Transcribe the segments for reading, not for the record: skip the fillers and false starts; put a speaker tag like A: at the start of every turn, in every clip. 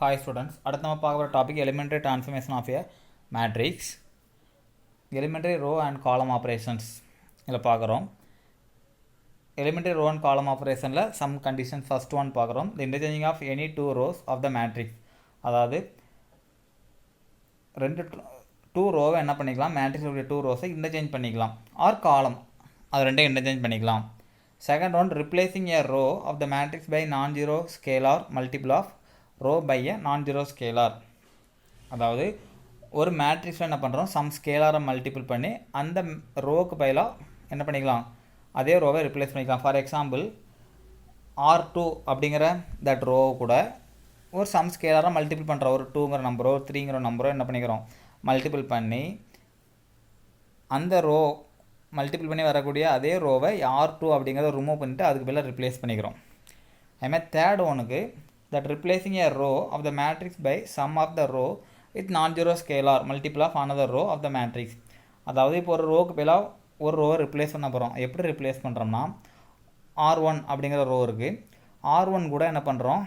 A: Hi students, அடுத்து நம்ம பார்க்க போகிற topic elementary transformation of a matrix, elementary row and column operations. இதில் பார்க்குறோம் elementary row and column operationல some conditions. First one பார்க்குறோம் the interchanging of any two rows of the matrix. அதாவது two ரோவை என்ன பண்ணிக்கலாம், மேட்ரிக்ஸுடைய டூ ரோஸை இன்டர்சேஞ்ச் பண்ணிக்கலாம், R காலம் அது ரெண்டையும் இன்டர்சேஞ்ச் பண்ணிக்கலாம். Second one replacing a row of the matrix by non-zero scalar multiple of row by a non zero scalar. அதாவது ஒரு மேட்ரிக்ஸில் என்ன பண்ணுறோம், சம் ஸ்கேலாரை மல்டிபிள் பண்ணி அந்த ரோவுக்கு பதிலாக என்ன பண்ணிக்கலாம், அதே ரோவை ரிப்ளேஸ் பண்ணிக்கலாம். ஃபார் எக்ஸாம்பிள் R2 அப்படிங்கிற தட் ரோவை கூட ஒரு சம் ஸ்கேலாரை மல்டிபிள் பண்ணுறோம், ஒரு 2ங்கிற நம்பரோ 3ங்கிற நம்பரோ என்ன பண்ணிக்கிறோம் மல்டிபிள் பண்ணி அந்த ரோ மல்டிபிள் பண்ணி வரக்கூடிய அதே ரோவை R2 அப்படிங்கிறத ரிமூவ் பண்ணிவிட்டு அதுக்கு பதிலாக ரிப்ளேஸ் பண்ணிக்கிறோம். அதுமாதிரி தேர்ட் ஒனுக்கு that replacing a row of the matrix by sum of the row with non-zero scalar multiple of another row of the matrix. அதாவது இப்போ ஒரு ரோவுக்கு பதிலாக ஒரு ரோவை ரிப்ளேஸ் பண்ண போகிறோம். எப்படி ரிப்ளேஸ் பண்ணுறோம்னா R1 அப்படிங்கிற ரோ இருக்குது, R1 கூட என்ன பண்ணுறோம்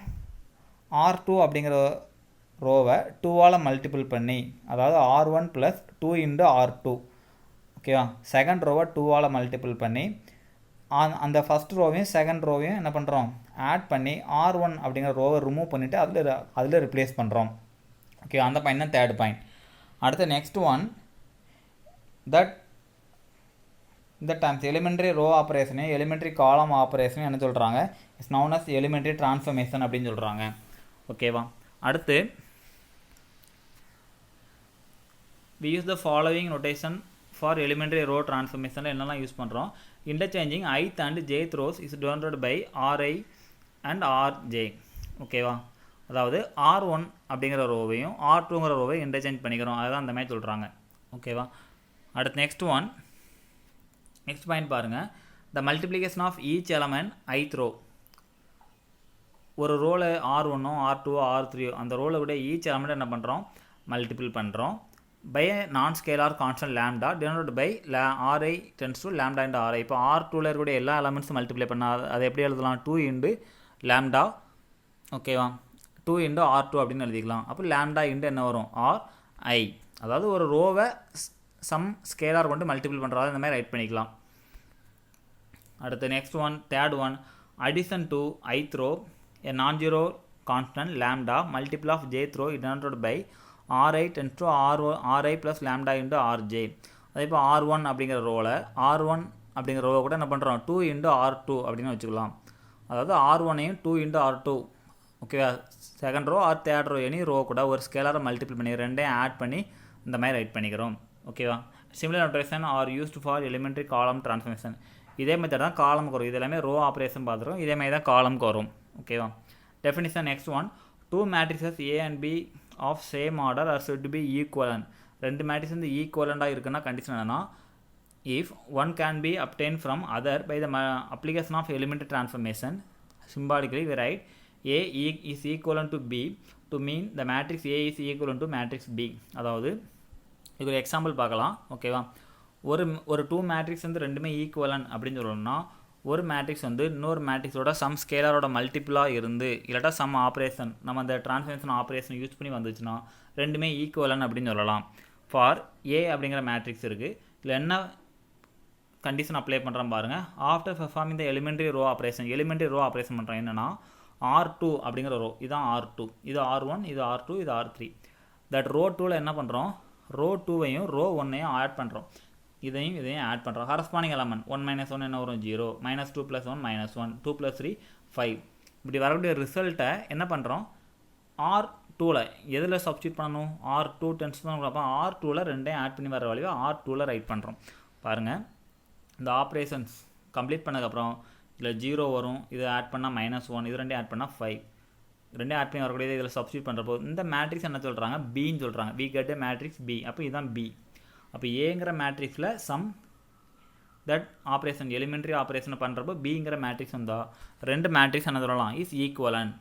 A: R2 அப்படிங்கிற ரோவை 2ஆல் மல்டிபிள் பண்ணி, அதாவது R1 + 2 × R2 ஓகேவா, செகண்ட் ரோவை 2ஆல் மல்டிபிள் பண்ணி அந்த ஃபஸ்ட் ரோவையும் செகண்ட் ரோவையும் என்ன பண்ணுறோம் ஆட் பண்ணி R1 அப்படிங்கிற ரோவை ரிமூவ் பண்ணிவிட்டு அதில் ரிப்ளேஸ் பண்ணுறோம். ஓகே, அந்த பாயிண்ட் தான் தேர்ட் பாயிண்ட். அடுத்த நெக்ஸ்ட் ஒன் தட் இந்த டைம்ஸ் எலிமெண்ட்ரி ரோ ஆப்ரேஷனையும் எலிமெண்ட்ரி காலம் ஆப்ரேஷனையும் என்ன சொல்கிறாங்க, it's known as elementary transformation அப்படின்னு சொல்கிறாங்க. ஓகேவா, அடுத்து we use the following notation for elementary row transformation. என்னெல்லாம் யூஸ் பண்ணுறோம், interchanging ith and jth rows is denoted by Ri and Rj. ஓகேவா, அதாவது R1 அப்படிங்கிற ரோவையும் R2ங்கிற ரோவை இன்டர்சேஞ்ச் பண்ணிக்கிறோம், அதுதான் அந்த மாதிரி சொல்கிறாங்க. ஓகேவா, அடுத்து நெக்ஸ்ட் பாயிண்ட் பாருங்கள், the multiplication of each element ith row. ஒரு ரோவில் R1ஓ R2ஓ R3ஓ அந்த ரோவில் விட ஈச் எலமெண்ட் என்ன பண்ணுறோம் மல்டிபிள் பண்ணுறோம் by a non-scalar constant lambda denoted by Ri tends to lambda into Ri. இப்போ R2ல இருக்கக்கூடிய எல்லா எலமெண்ட்ஸும் மல்டிப்ளை பண்ணால் அதை எப்படி எழுதலாம், 2 × lambda. ஓகேவா, 2 × R2 அப்படின்னு எழுதிக்கலாம். அப்போ lambda இன்ட்டு என்ன வரும் Ri. அதாவது ஒரு ரோவை சம் ஸ்கேலார் கொண்டு மல்டிபிள் பண்ணுறதா இந்த மாதிரி ரைட் பண்ணிக்கலாம். அடுத்து next one third one addition to ith row a non-zero constant lambda multiple of jth row denoted by Ri tends to Ri plus lambda into Rj. அதே இப்போ R1 அப்படிங்கிற ரோவில் R1 அப்படிங்கிற ரோவை கூட என்ன பண்ணுறோம் 2 × R2 அப்படின்னு வச்சுக்கலாம். அதாவது R1ஐயும் 2 × R2 ஓகேவா, second row or third row any row கூட ஒரு ஸ்கேலாரை மல்டிபிள் பண்ணி ரெண்டையும் ஆட் பண்ணி இந்த மாதிரி ரைட் பண்ணிக்கிறோம். ஓகேவா, similar notation are used for elementary காலம் டிரான்ஸ்ஃபர்மேஷன். இதே மெத்தட் தான் காலமுக்கு வரும், இது எல்லாமே ரோ ஆப்ரேஷன் பார்த்துரும், இதே மாதிரி தான் காலமுக்கு வரும். ஓகேவா, definition next one two matrices A and B of same order are should be equivalent. ரெண்டு மேட்ரிக்ஸ் வந்து ஈக்குவலண்டாக இருக்குன்னா கண்டிஷன் என்னன்னா, if one can be obtained from other by the application of elementary transformation. Symbolically we write A is equivalent to B to mean the matrix A is equivalent to matrix B. அதாவது இது ஒரு example பார்க்கலாம். ஓகேவா, ஒரு two matrix வந்து ரெண்டுமே ஈக்குவலன் அப்படின்னு சொல்லணும்னா ஒரு மேட்ரிக்ஸ் வந்து இன்னொரு மேட்ரிக்ஸோட சம் ஸ்கேலரோட மல்டிபிளாக இருந்து இல்லாட்டா சம் ஆப்ரேஷன் நம்ம அந்த டிரான்ஸ்ஃபர்மேஷன் ஆப்ரேஷன் யூஸ் பண்ணி வந்துச்சுன்னா ரெண்டுமே ஈக்குவலன் அப்படின்னு சொல்லலாம். ஃபார் ஏ அப்படிங்கிற மேட்ரிக்ஸ் இருக்குது, இதில் என்ன கண்டிஷன் அப்ளை பண்ணுறோம் பாருங்கள். After performing the elementary row operation பண்ணுறோம் என்னென்னா R2 அப்படிங்கிற ரோ, இதுதான் R2, இது R1, இது R2, இது R3. தட் ரோ 2வில் என்ன பண்ணுறோம், ரோ 2வையும் ரோ 1ஐயும் ஆட் பண்ணுறோம், இதையும் ஆட் பண்ணுறோம். கரஸ்பாண்டிங் எலமெண்ட் 1 - 1 என்ன வரும் 0, -2 + 1 -1, 2 + 3 5. இப்படி வரக்கூடிய ரிசல்ட்டை என்ன பண்ணுறோம் R2வில் எதில் சப்ஸ்டியூட் பண்ணணும், R2 டென்ஸ் தான். அப்போ R2வில் ரெண்டையும் ஆட் பண்ணி வர வழியாக R2வில் ரைட் பண்ணுறோம். பாருங்கள், இந்த ஆப்ரேஷன்ஸ் கம்ப்ளீட் பண்ணதுக்கப்புறம் இதில் 0 வரும், இதை ஆட் பண்ணால் -1, இது ரெண்டையும் ஆட் பண்ணால் 5, ரெண்டையும் ஆட் பண்ணி வரக்கூடியது இதில் சப்ஸ்டியூட் பண்ணுறப்போ இந்த மேட்ரிக்ஸ் என்ன சொல்கிறாங்க பின்னு சொல்கிறாங்க. We get a matrix B. அப்போ இதுதான் பி. அப்போ ஏங்கிற மேட்ரிக்ஸில் சம் தட் ஆப்ரேஷன் எலிமெண்ட்ரி ஆப்ரேஷனை பண்ணுறப்போ பிங்கிற மேட்ரிக்ஸ் வந்தால் ரெண்டு மேட்ரிக்ஸ் என்ன சொல்லலாம் இஸ் ஈக்குவலன்.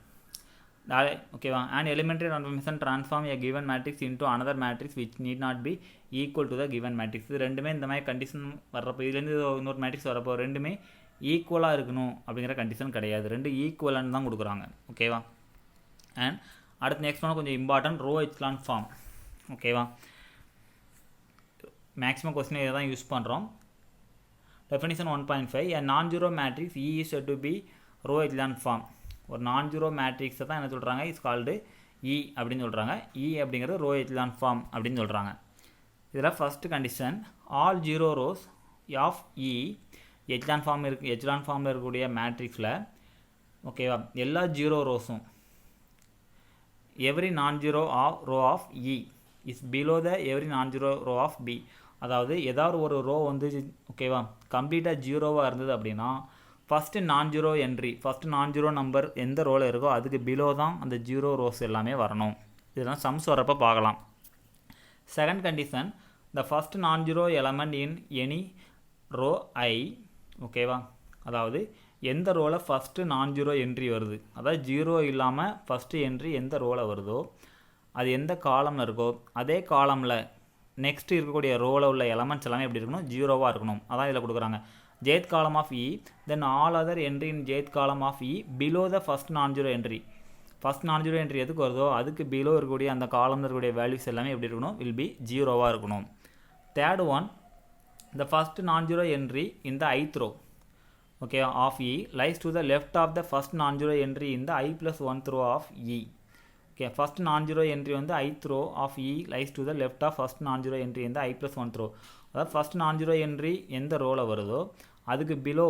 A: ஓகேவா, and elementary transformation transform a given matrix into another matrix which need not be equal to the given matrix. இது ரெண்டுமே இந்த மாதிரி கண்டிஷன் வர்றப்போ இதுலேருந்து இன்னொரு மேட்ரிக்ஸ் வரப்போ ரெண்டுமே ஈக்குவலாக இருக்கணும் அப்படிங்கிற கண்டிஷன் கிடையாது, ரெண்டு ஈக்குவலன் தான் கொடுக்குறாங்க. ஓகேவா, அண்ட் அடுத்து நெக்ஸ்ட் ஒன்று கொஞ்சம் இம்பார்ட்டன்ட் ரோ எச்லான் ஃபார்ம். ஓகேவா, மேக்ஸிமம் கொஸ்டின் இதை தான் யூஸ் பண்ணுறோம். Definition 1.5 a non-zero matrix E is said to be row echelon form. ஒரு non-zero மேட்ரிக்ஸை தான் என்ன சொல்கிறாங்க, இஸ் கால்டு E அப்படின்னு சொல்கிறாங்க. E அப்படிங்கிறது ரோ எச்லான் ஃபார்ம் அப்படின்னு சொல்கிறாங்க. இதில் first condition, all zero rows of E echelon form echelon ஃபார்மில் இருக்கக்கூடிய மேட்ரிக்ஸில் ஓகேவா எல்லா ஜீரோ ரோஸும் every non zero row of E is below the every non zero row of B. அதாவது ஏதாவது ஒரு ரோ வந்து ஓகேவா கம்ப்ளீட்டாக ஜீரோவாக இருந்தது அப்படின்னா first non zero entry, first non zero number எந்த ரோவில் இருக்கோ அதுக்கு பிலோ தான் அந்த ஜீரோ ரோஸ் எல்லாமே வரணும். இதெல்லாம் சம்ஸ் வரப்போ பார்க்கலாம். Second condition, the first non zero element in any row I. ஓகேவா, அதாவது எந்த ரோவில் ஃபஸ்ட்டு நான் ஜீரோ என்ட்ரி வருது, அதாவது ஜீரோ இல்லாமல் ஃபஸ்ட்டு என்ட்ரி எந்த ரோவில் வருதோ அது எந்த காலமில் இருக்கோ அதே காலமில் நெக்ஸ்ட் இருக்கக்கூடிய ரோவில் உள்ள எலமெண்ட்ஸ் எல்லாமே எப்படி இருக்கணும், ஜீரோவாக இருக்கணும். அதான் இதில் கொடுக்குறாங்க. jth column of E, then all other entry in jth column of E below the first non-zero entry. First non zero entry எதுக்கு வருதோ அதுக்கு பிலோ இருக்கக்கூடிய அந்த காலமில் இருக்கக்கூடிய வேல்யூஸ் எல்லாமே எப்படி இருக்கணும், வில் பி ஜீரோவாக இருக்கணும். Third one, the first non-zero entry in the ith row okay of E lies to the left of the first non-zero entry in the I plus 1th row of E. okay, first non-zero entry வந்து ith row of E lies to the left of first non-zero entry in the I plus 1th row. அதாவது first non-zero entry எந்த ரோவில் வருதோ அதுக்கு below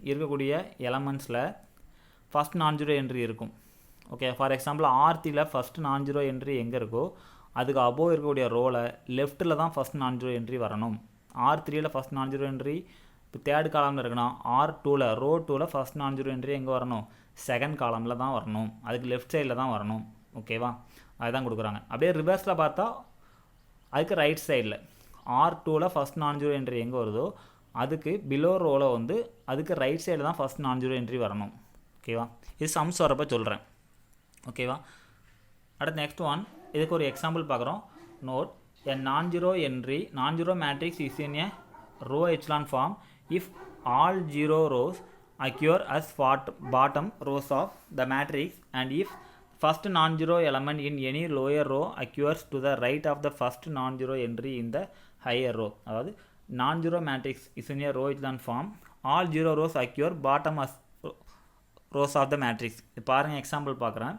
A: இருக்கக்கூடிய எலமெண்ட்ஸில் first non-zero entry இருக்கும். Okay, for example ஆர்த்தியில் ஃபஸ்ட்டு நான்-ஜீரோ என்ட்ரி எங்கே இருக்கோ அதுக்கு அபோவ் இருக்கக்கூடிய ரோவில் லெஃப்ட்டில் தான் ஃபஸ்ட் நான்-ஜீரோ என்ட்ரி வரணும். R3யில் ஃபஸ்ட் நான்-ஜீரோ என்ட்ரி இப்போ தேர்ட் காலமில் இருக்குன்னா R2ல் ரோ 2ல் ஃபஸ்ட் நான்-ஜீரோ என்ட்ரி எங்கே வரணும், செகண்ட் காலமில் தான் வரணும், அதுக்கு லெஃப்ட் சைடில் தான் வரணும். ஓகேவா, அதுதான் கொடுக்குறாங்க. அப்படியே ரிவர்ஸில் பார்த்தா அதுக்கு ரைட் சைடில் R2ல் ஃபஸ்ட் நான்-ஜீரோ என்ட்ரி எங்கே வருதோ அதுக்கு பிலோ ரோவில் வந்து அதுக்கு ரைட் சைடில் தான் ஃபஸ்ட் நான்-ஜீரோ என்ட்ரி வரணும். ஓகேவா, இது சம்ஸ் வரப்போ சொல்கிறேன். ஓகேவா, அடுத்து நெக்ஸ்ட் ஒன், இதுக்கு ஒரு எக்ஸாம்பிள் பார்க்குறோம். Note, a non-zero entry non-zero matrix is in a row echelon form if all zero rows occur as bottom rows of the matrix and if first non-zero element in any lower row occurs to the right of the first non-zero entry in the higher row. அதாவது non-zero matrix is in a row echelon form, all zero rows occur bottom as rows of the matrix. இது பாருங்கள், example பார்க்குறேன்.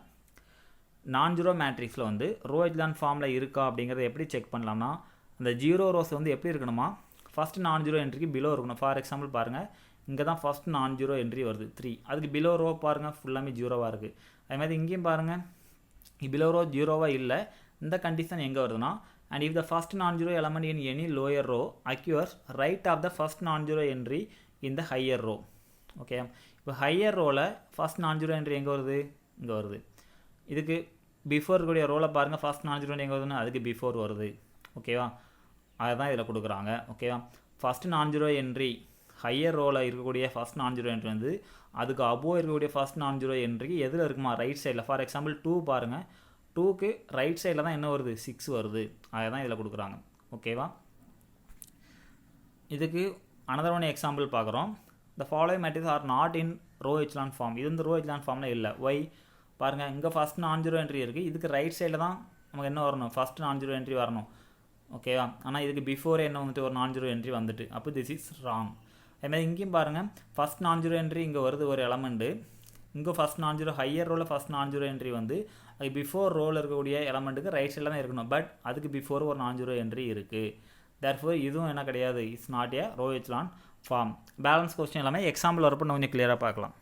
A: நான்-ஜீரோ மேட்ரிக்ஸில் வந்து row எச்லான் ஃபார்மில் இருக்கா அப்படிங்கிறத எப்படி செக் பண்ணலாம்னா, அந்த ஜீரோ ரோஸ் வந்து எப்படி இருக்கணுமா, ஃபஸ்ட்டு நான்-ஜீரோ என்ட்ரிக்கு பிலோ இருக்கணும். ஃபார் எக்ஸாம்பிள் பாருங்கள், இங்கே தான் ஃபஸ்ட் நான்-ஜீரோ என்ட்ரி வருது 3, அதுக்கு பிலோ ரோ பாருங்கள் ஃபுல்லாமே ஜீரோவாக இருக்குது. அதேமாதிரி இங்கேயும் பாருங்கள் பிலோ ரோ ஜீரோவாக இல்லை. இந்த கண்டிஷன் எங்கே வருதுன்னா, and if the first non zero element in any lower row occurs right of the first non zero entry in the higher row. Okay, இப்போ ஹையர் ரோவில் ஃபஸ்ட் நான்-ஜீரோ என்ட்ரி எங்கே வருது, இங்கே வருது. இதுக்கு பிஃபோர் இருக்கக்கூடிய ரோவில் பாருங்கள், ஃபஸ்ட் நான்-ஜீரோ எங்கே வருதுன்னா அதுக்கு பிஃபோர் வருது. ஓகேவா, அதை தான் இதில் கொடுக்குறாங்க. ஓகேவா, ஃபஸ்ட்டு நான்-ஜீரோ என்ட்ரி ஹையர் ரோவில் இருக்கக்கூடிய ஃபஸ்ட் நான்-ஜீரோ என்ட்ரி வந்து அதுக்கு அபோவ் இருக்கக்கூடிய ஃபஸ்ட் நான்-ஜீரோ என்ட்ரிக்கு எதில் இருக்குமா, ரைட் சைடில். ஃபார் எக்ஸாம்பிள் 2 பாருங்கள், 2க்கு ரைட் சைடில் தான் என்ன வருது, 6 வருது. அதை தான் இதில் கொடுக்குறாங்க. ஓகேவா, இதுக்கு அனதர் ஒன் எக்ஸாம்பிள் பார்க்குறோம். the following matrices are not in row echelon form. இது இந்த ரோ echelon ஃபார்மில் இல்லை. why பாருங்கள், இங்கே ஃபஸ்ட் நான்-ஜீரோ என்ட்ரி இருக்குது, இதுக்கு ரைட் சைடில் தான் நமக்கு என்ன வரணும், ஃபஸ்ட் நான்-ஜீரோ என்ட்ரி வரணும். ஓகேவா, ஆனால் இதுக்கு பிஃபோரே என்ன வந்துட்டு ஒரு நான்-ஜீரோ என்ட்ரி வந்துட்டு, அப்போ திஸ் இஸ் ராங். அதுமாதிரி இங்கேயும் பாருங்கள், ஃபஸ்ட் நான்-ஜீரோ என்ட்ரி இங்கே வருது ஒரு எலமெண்ட்டு, இங்கே ஃபஸ்ட் நான்-ஜீரோ ஹையர் ரோவில் ஃபஸ்ட் நான்-ஜீரோ என்ட்ரி வந்து அது பிஃபோர் ரோவில் இருக்கக்கூடிய எலமெண்ட்டுக்கு ரைட் சைடில் தான் இருக்கணும். பட் அதுக்கு பிஃபோர் ஒரு நான்-ஜீரோ என்ட்ரி இருக்குது. தேர்ஃபோர் இதுவும் என்ன கிடையாது, it's not a row echelon form. Balance question எல்லாமே எக்ஸாம்பிள் வரப்போ கொஞ்சம் கிளியராக பார்க்கலாம்.